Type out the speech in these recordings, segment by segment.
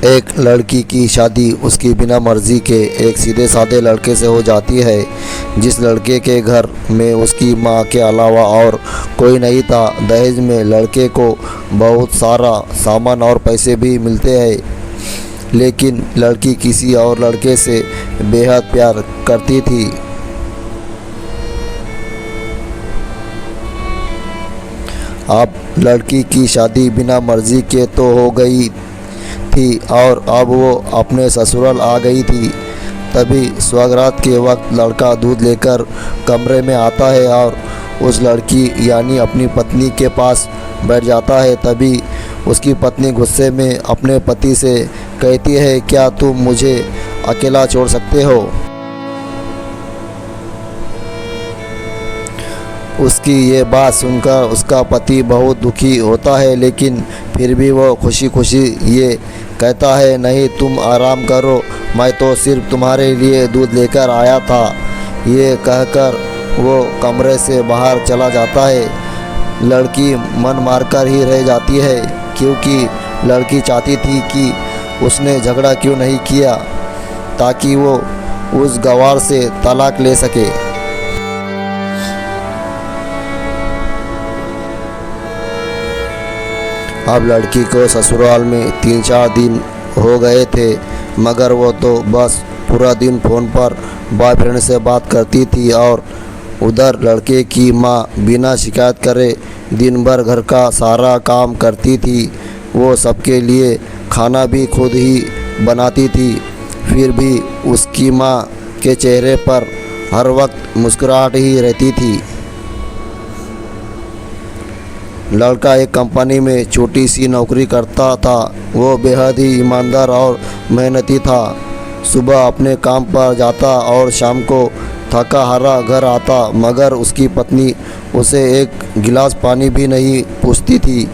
एक लड़की की शादी उसकी बिना मर्जी के एक सीधे साधे लड़के से हो जाती है, जिस लड़के के घर में उसकी माँ के अलावा और कोई नहीं था। दहेज में लड़के को बहुत सारा सामान और पैसे भी मिलते हैं, लेकिन लड़की किसी और लड़के से बेहद प्यार करती थी। अब लड़की की शादी बिना मर्जी के तो हो गई थी और अब वो अपने ससुराल आ गई थी। तभी सुहागरात के वक्त लड़का दूध लेकर कमरे में आता है और उस लड़की यानी अपनी पत्नी के पास बैठ जाता है। तभी उसकी पत्नी गुस्से में अपने पति से कहती है, क्या तुम मुझे अकेला छोड़ सकते हो? उसकी ये बात सुनकर उसका पति बहुत दुखी होता है, लेकिन फिर भी वो खुशी खुशी ये कहता है, नहीं तुम आराम करो, मैं तो सिर्फ तुम्हारे लिए दूध लेकर आया था। ये कहकर वो कमरे से बाहर चला जाता है। लड़की मन मारकर ही रह जाती है, क्योंकि लड़की चाहती थी कि उसने झगड़ा क्यों नहीं किया, ताकि वो उस गवार से तलाक ले सके। अब लड़की को ससुराल में 3-4 दिन हो गए थे, मगर वो तो बस पूरा दिन फ़ोन पर बॉयफ्रेंड से बात करती थी और उधर लड़के की माँ बिना शिकायत करे दिन भर घर का सारा काम करती थी। वो सबके लिए खाना भी खुद ही बनाती थी। फिर भी उसकी माँ के चेहरे पर हर वक्त मुस्कुराहट ही रहती थी। लड़का एक कंपनी में छोटी सी नौकरी करता था। वो बेहद ही ईमानदार और मेहनती था। सुबह अपने काम पर जाता और शाम को थका हारा घर आता, मगर उसकी पत्नी उसे एक गिलास पानी भी नहीं पूछती थी।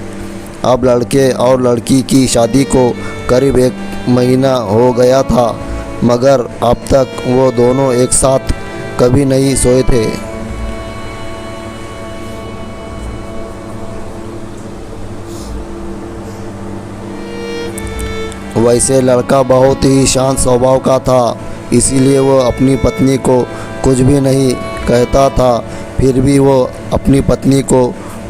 अब लड़के और लड़की की शादी को करीब 1 महीना हो गया था, मगर अब तक वो दोनों एक साथ कभी नहीं सोए थे। वैसे लड़का बहुत ही शांत स्वभाव का था, इसीलिए वो अपनी पत्नी को कुछ भी नहीं कहता था। फिर भी वो अपनी पत्नी को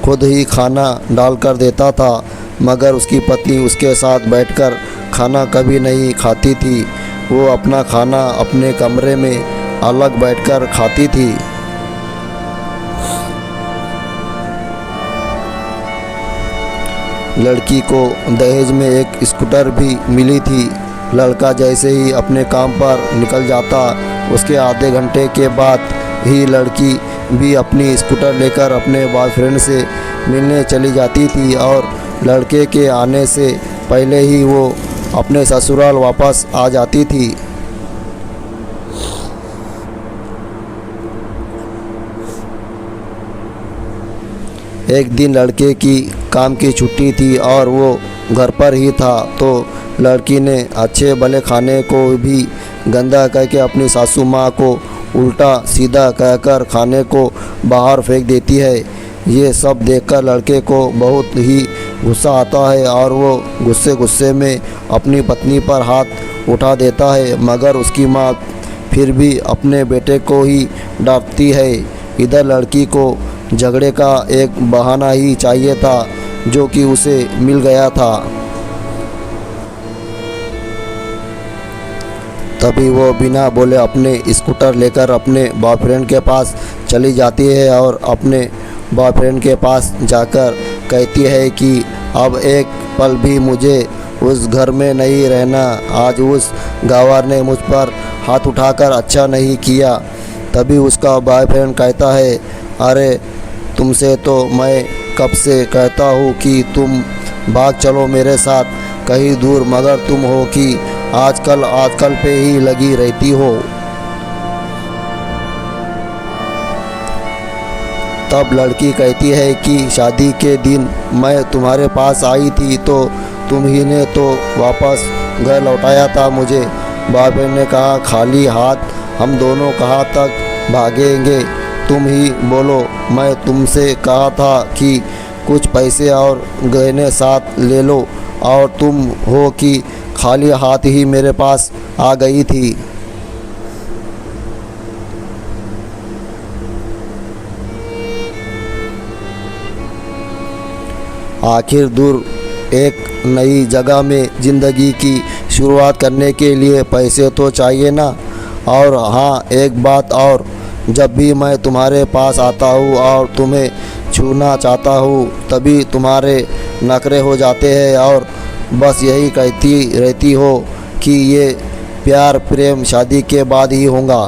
खुद ही खाना डाल कर देता था, मगर उसकी पत्नी उसके साथ बैठकर खाना कभी नहीं खाती थी। वो अपना खाना अपने कमरे में अलग बैठकर खाती थी। लड़की को दहेज में एक स्कूटर भी मिली थी। लड़का जैसे ही अपने काम पर निकल जाता, उसके आधे घंटे के बाद ही लड़की भी अपनी स्कूटर लेकर अपने बॉयफ्रेंड से मिलने चली जाती थी और लड़के के आने से पहले ही वो अपने ससुराल वापस आ जाती थी। एक दिन लड़के की काम की छुट्टी थी और वो घर पर ही था, तो लड़की ने अच्छे भले खाने को भी गंदा कह के अपनी सासू माँ को उल्टा सीधा कहकर खाने को बाहर फेंक देती है। ये सब देखकर लड़के को बहुत ही गुस्सा आता है और वो गुस्से गुस्से में अपनी पत्नी पर हाथ उठा देता है, मगर उसकी माँ फिर भी अपने बेटे को ही डांटती है। इधर लड़की को झगड़े का एक बहाना ही चाहिए था, जो कि उसे मिल गया था। तभी वो बिना बोले अपने स्कूटर लेकर अपने बॉयफ्रेंड के पास चली जाती है और अपने बॉयफ्रेंड के पास जाकर कहती है कि अब एक पल भी मुझे उस घर में नहीं रहना। आज उस गंवार ने मुझ पर हाथ उठाकर अच्छा नहीं किया। तभी उसका बॉयफ्रेंड कहता है, अरे तुमसे तो मैं कब से कहता हूँ कि तुम भाग चलो मेरे साथ कहीं दूर, मगर तुम हो कि आजकल पे ही लगी रहती हो। तब लड़की कहती है कि शादी के दिन मैं तुम्हारे पास आई थी तो तुम ही ने तो वापस घर लौटाया था मुझे। बॉयफ्रेंड ने कहा, खाली हाथ हम दोनों कहाँ तक भागेंगे? तुम ही बोलो। मैं तुमसे कहा था कि कुछ पैसे और गहने साथ ले लो, और तुम हो कि खाली हाथ ही मेरे पास आ गई थी। आखिर दूर एक नई जगह में ज़िंदगी की शुरुआत करने के लिए पैसे तो चाहिए ना। और हाँ, एक बात और, जब भी मैं तुम्हारे पास आता हूँ और तुम्हें छूना चाहता हूँ तभी तुम्हारे नखरे हो जाते हैं और बस यही कहती रहती हो कि ये प्यार प्रेम शादी के बाद ही होगा।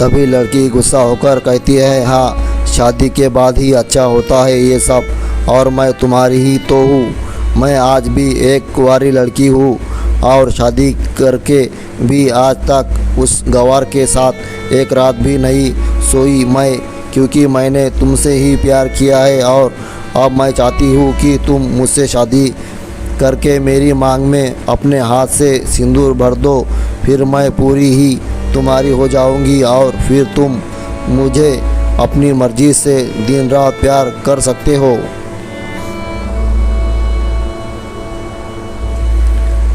तभी लड़की गुस्सा होकर कहती है, हाँ, शादी के बाद ही अच्छा होता है ये सब, और मैं तुम्हारी ही तो हूँ। मैं आज भी एक कुंवारी लड़की हूँ और शादी करके भी आज तक उस गंवार के साथ एक रात भी नहीं सोई मैं, क्योंकि मैंने तुमसे ही प्यार किया है और अब मैं चाहती हूँ कि तुम मुझसे शादी करके मेरी मांग में अपने हाथ से सिंदूर भर दो। फिर मैं पूरी ही तुम्हारी हो जाऊंगी और फिर तुम मुझे अपनी मर्ज़ी से दिन रात प्यार कर सकते हो।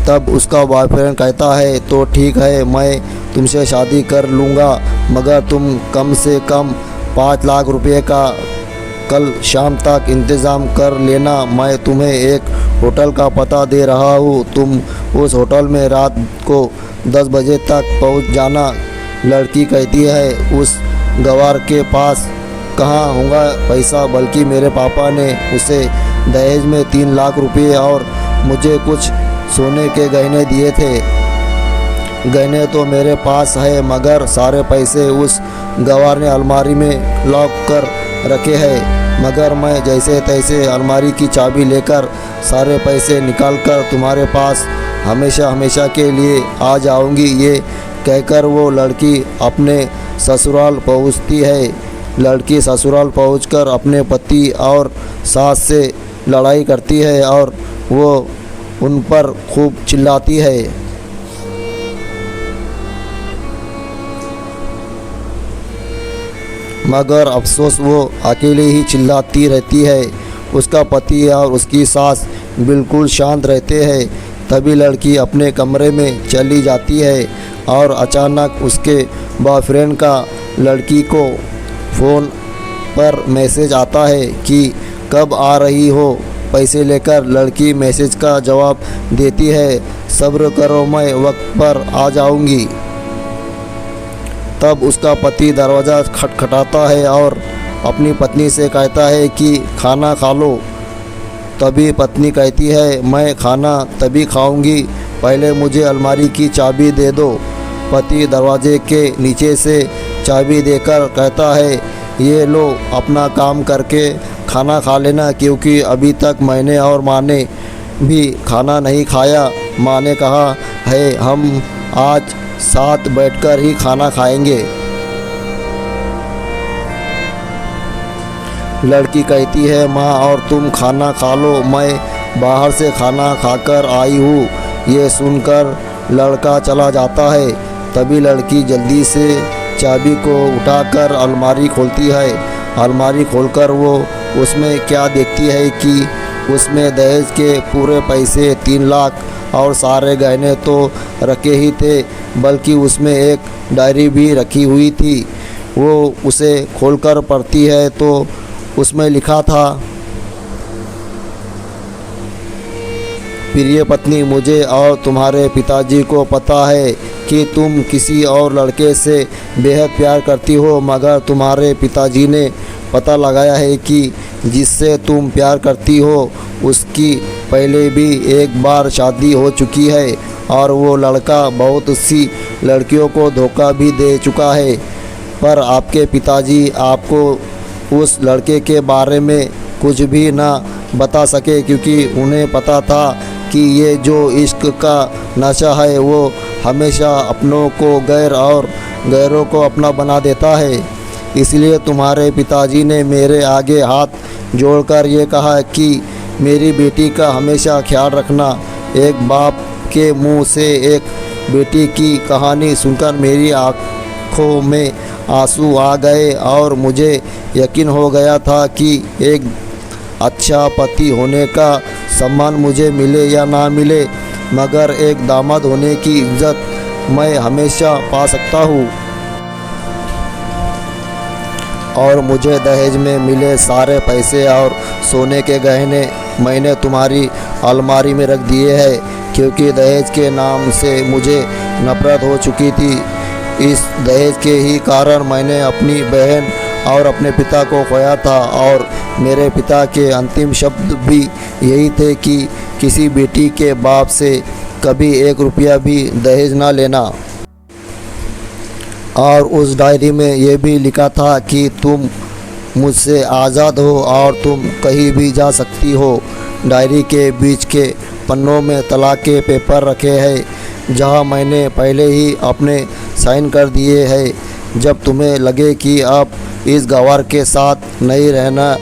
तब उसका बॉयफ्रेंड कहता है, तो ठीक है, मैं तुमसे शादी कर लूँगा, मगर तुम कम से कम 5 लाख रुपए का कल शाम तक इंतज़ाम कर लेना। मैं तुम्हें एक होटल का पता दे रहा हूँ, तुम उस होटल में रात को 10 बजे तक पहुँच जाना। लड़की कहती है, उस गंवार के पास कहाँ होगा पैसा, बल्कि मेरे पापा ने उसे दहेज में 3 लाख रुपए और मुझे कुछ सोने के गहने दिए थे। गहने तो मेरे पास है, मगर सारे पैसे उस गंवार ने अलमारी में लॉक कर रखे हैं। मगर मैं जैसे तैसे अलमारी की चाबी लेकर सारे पैसे निकालकर तुम्हारे पास हमेशा हमेशा के लिए आ जाऊंगी। ये कहकर वो लड़की अपने ससुराल पहुंचती है। लड़की ससुराल पहुंचकर अपने पति और सास से लड़ाई करती है और वो उन पर खूब चिल्लाती है। मगर अफसोस वो अकेले ही चिल्लाती रहती है। उसका पति और उसकी सास बिल्कुल शांत रहते हैं। तभी लड़की अपने कमरे में चली जाती है और अचानक उसके बॉयफ्रेंड का लड़की को फ़ोन पर मैसेज आता है कि कब आ रही हो पैसे लेकर। लड़की मैसेज का जवाब देती है, सब्र करो, मैं वक्त पर आ जाऊंगी। तब उसका पति दरवाज़ा खटखटाता है और अपनी पत्नी से कहता है कि खाना खा लो। तभी पत्नी कहती है, मैं खाना तभी खाऊंगी, पहले मुझे अलमारी की चाबी दे दो। पति दरवाजे के नीचे से चाबी देकर कहता है, ये लो, अपना काम करके खाना खा लेना, क्योंकि अभी तक मैंने और माँ ने भी खाना नहीं खाया। माँ ने कहा है हम आज साथ बैठकर ही खाना खाएंगे। लड़की कहती है, माँ और तुम खाना खा लो, मैं बाहर से खाना खाकर आई हूँ। ये सुनकर लड़का चला जाता है। तभी लड़की जल्दी से चाबी को उठाकर अलमारी खोलती है। अलमारी खोलकर वो उसमें क्या देखती है कि उसमें दहेज के पूरे पैसे 3 लाख और सारे गहने तो रखे ही थे, बल्कि उसमें एक डायरी भी रखी हुई थी। वो उसे खोलकर पढ़ती है तो उसमें लिखा था, प्रिय पत्नी, मुझे और तुम्हारे पिताजी को पता है कि तुम किसी और लड़के से बेहद प्यार करती हो, मगर तुम्हारे पिताजी ने पता लगाया है कि जिससे तुम प्यार करती हो उसकी पहले भी एक बार शादी हो चुकी है और वो लड़का बहुत सी लड़कियों को धोखा भी दे चुका है। पर आपके पिताजी आपको उस लड़के के बारे में कुछ भी ना बता सके, क्योंकि उन्हें पता था कि ये जो इश्क का नशा है वो हमेशा अपनों को गैर और गैरों को अपना बना देता है। इसलिए तुम्हारे पिताजी ने मेरे आगे हाथ जोड़कर ये कहा कि मेरी बेटी का हमेशा ख्याल रखना। एक बाप के मुंह से एक बेटी की कहानी सुनकर मेरी आँखों में आंसू आ गए और मुझे यकीन हो गया था कि एक अच्छा पति होने का सम्मान मुझे मिले या ना मिले, मगर एक दामाद होने की इज्जत मैं हमेशा पा सकता हूँ। और मुझे दहेज में मिले सारे पैसे और सोने के गहने मैंने तुम्हारी अलमारी में रख दिए हैं, क्योंकि दहेज के नाम से मुझे नफरत हो चुकी थी। इस दहेज के ही कारण मैंने अपनी बहन और अपने पिता को खोया था, और मेरे पिता के अंतिम शब्द भी यही थे कि किसी बेटी के बाप से कभी 1 रुपया भी दहेज ना लेना। और उस डायरी में ये भी लिखा था कि तुम मुझसे आज़ाद हो और तुम कहीं भी जा सकती हो। डायरी के बीच के पन्नों में तलाक के पेपर रखे हैं, जहां मैंने पहले ही अपने साइन कर दिए हैं। जब तुम्हें लगे कि अब इस गवार के साथ नहीं रहना,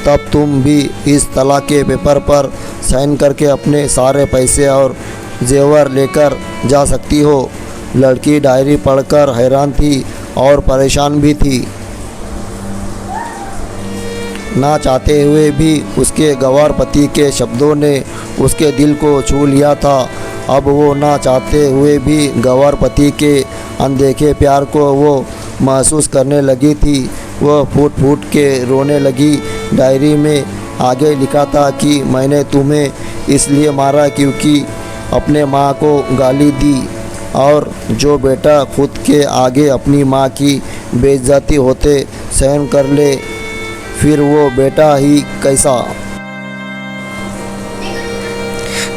तब तुम भी इस तलाक के पेपर पर साइन करके अपने सारे पैसे और जेवर लेकर जा सकती हो। लड़की डायरी पढ़कर हैरान थी और परेशान भी थी। ना चाहते हुए भी उसके गंवार पति के शब्दों ने उसके दिल को छू लिया था। अब वो ना चाहते हुए भी गंवार पति के अनदेखे प्यार को वो महसूस करने लगी थी। वह फूट फूट के रोने लगी। डायरी में आगे लिखा था कि मैंने तुम्हें इसलिए मारा क्योंकि अपने माँ को गाली दी, और जो बेटा खुद के आगे अपनी माँ की बेइज्जती होते सहन कर ले, फिर वो बेटा ही कैसा।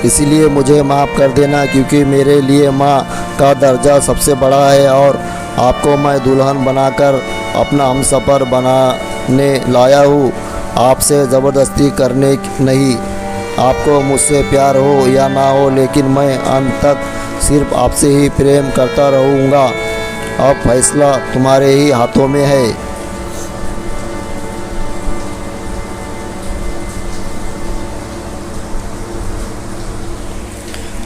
इसलिए मुझे माफ़ कर देना, क्योंकि मेरे लिए माँ का दर्जा सबसे बड़ा है, और आपको मैं दुल्हन बनाकर अपना हमसफ़र बनाने लाया हूँ, आपसे ज़बरदस्ती करने नहीं। आपको मुझसे प्यार हो या ना हो, लेकिन मैं अंत तक सिर्फ आपसे ही प्रेम करता रहूँगा। अब फैसला तुम्हारे ही हाथों में है।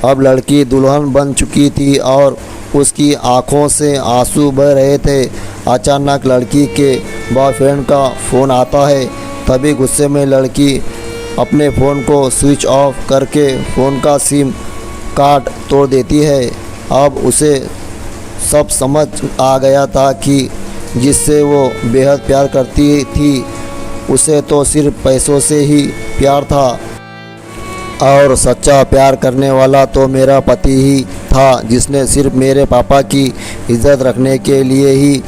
अब लड़की दुल्हन बन चुकी थी और उसकी आंखों से आंसू बह रहे थे। अचानक लड़की के बॉयफ्रेंड का फ़ोन आता है। तभी गुस्से में लड़की अपने फ़ोन को स्विच ऑफ करके फ़ोन का सिम कार्ड तोड़ देती है। अब उसे सब समझ आ गया था कि जिससे वो बेहद प्यार करती थी, उसे तो सिर्फ पैसों से ही प्यार था, और सच्चा प्यार करने वाला तो मेरा पति ही था, जिसने सिर्फ मेरे पापा की इज्जत रखने के लिए ही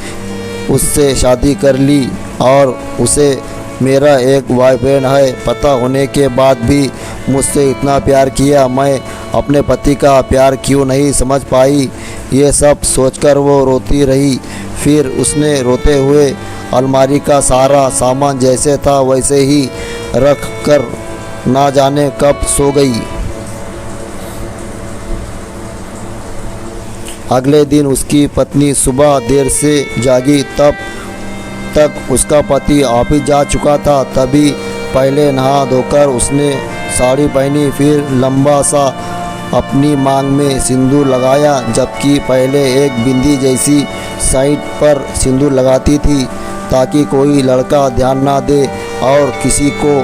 उससे शादी कर ली। और उसे मेरा एक बॉयफ्रेंड है पता होने के बाद भी मुझसे इतना प्यार किया। मैं अपने पति का प्यार क्यों नहीं समझ पाई, ये सब सोचकर वो रोती रही। फिर उसने रोते हुए अलमारी का सारा सामान जैसे था वैसे ही रख कर ना जाने कब सो गई। अगले दिन उसकी पत्नी सुबह देर से जागी, तब तक उसका पति ऑफिस जा चुका था। तभी पहले नहा धोकर उसने साड़ी पहनी, फिर लंबा सा अपनी मांग में सिंदूर लगाया, जबकि पहले एक बिंदी जैसी साइड पर सिंदूर लगाती थी ताकि कोई लड़का ध्यान ना दे और किसी को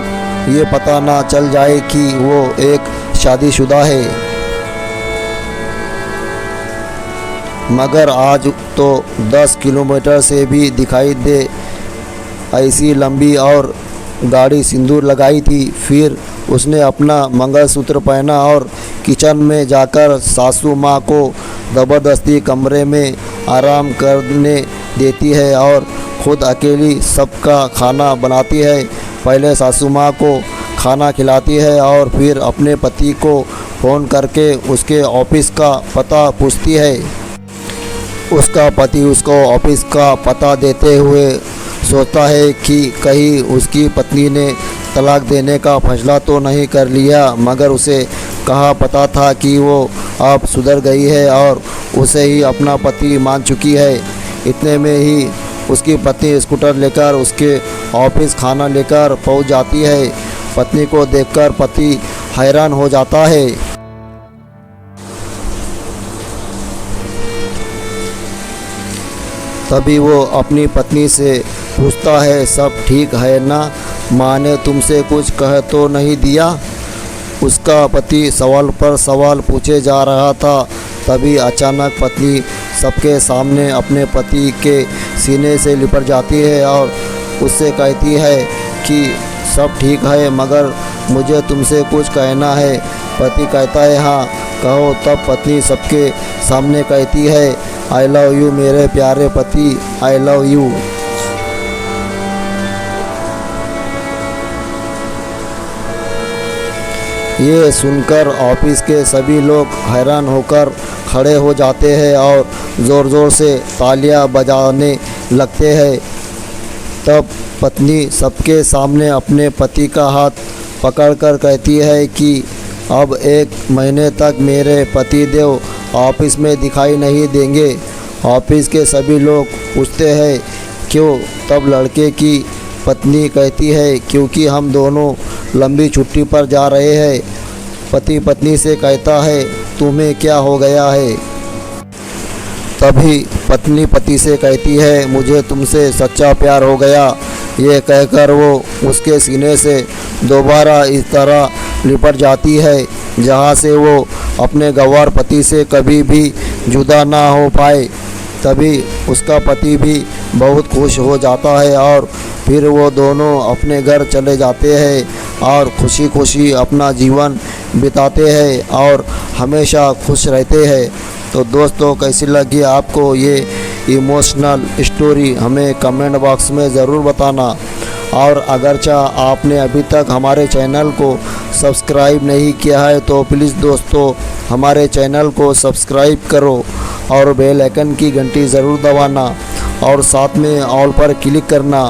ये पता ना चल जाए कि वो एक शादीशुदा है। मगर आज तो 10 किलोमीटर से भी दिखाई दे ऐसी लंबी और गाढ़ी सिंदूर लगाई थी। फिर उसने अपना मंगलसूत्र पहना और किचन में जाकर सासू माँ को ज़बरदस्ती कमरे में आराम करने देती है और खुद अकेली सबका खाना बनाती है। पहले सासू माँ को खाना खिलाती है और फिर अपने पति को फ़ोन करके उसके ऑफिस का पता पूछती है। उसका पति उसको ऑफिस का पता देते हुए सोचता है कि कहीं उसकी पत्नी ने तलाक देने का फैसला तो नहीं कर लिया, मगर उसे कहाँ पता था कि वो अब सुधर गई है और उसे ही अपना पति मान चुकी है। इतने में ही उसकी पत्नी स्कूटर लेकर उसके ऑफिस खाना लेकर पहुंच जाती है। पत्नी को देखकर पति हैरान हो जाता है। तभी वो अपनी पत्नी से पूछता है, सब ठीक है ना? माँ ने तुमसे कुछ कह तो नहीं दिया? उसका पति सवाल पर सवाल पूछे जा रहा था। तभी अचानक पत्नी सबके सामने अपने पति के सीने से लिपट जाती है और उससे कहती है कि सब ठीक है, मगर मुझे तुमसे कुछ कहना है। पति कहता है हाँ कहो। तब पत्नी सबके सामने कहती है आई लव यू मेरे प्यारे पति, आई लव यू। ये सुनकर ऑफिस के सभी लोग हैरान होकर खड़े हो जाते हैं और ज़ोर ज़ोर से तालियां बजाने लगते हैं। तब पत्नी सबके सामने अपने पति का हाथ पकड़कर कहती है कि अब 1 महीने तक मेरे पतिदेव ऑफिस में दिखाई नहीं देंगे। ऑफिस के सभी लोग पूछते हैं क्यों? तब लड़के की पत्नी कहती है क्योंकि हम दोनों लंबी छुट्टी पर जा रहे हैं। पति पत्नी से कहता है तुम्हें क्या हो गया है? तभी पत्नी पति से कहती है मुझे तुमसे सच्चा प्यार हो गया। ये कहकर वो उसके सीने से दोबारा इस तरह लिपट जाती है जहाँ से वो अपने गंवार पति से कभी भी जुदा ना हो पाए। तभी उसका पति भी बहुत खुश हो जाता है और फिर वो दोनों अपने घर चले जाते हैं और खुशी खुशी अपना जीवन बिताते हैं और हमेशा खुश रहते हैं। तो दोस्तों कैसी लगी आपको ये इमोशनल स्टोरी हमें कमेंट बॉक्स में ज़रूर बताना। और अगरचा आपने अभी तक हमारे चैनल को सब्सक्राइब नहीं किया है तो प्लीज़ दोस्तों हमारे चैनल को सब्सक्राइब करो और बेल आइकन की घंटी ज़रूर दबाना और साथ में ऑल पर क्लिक करना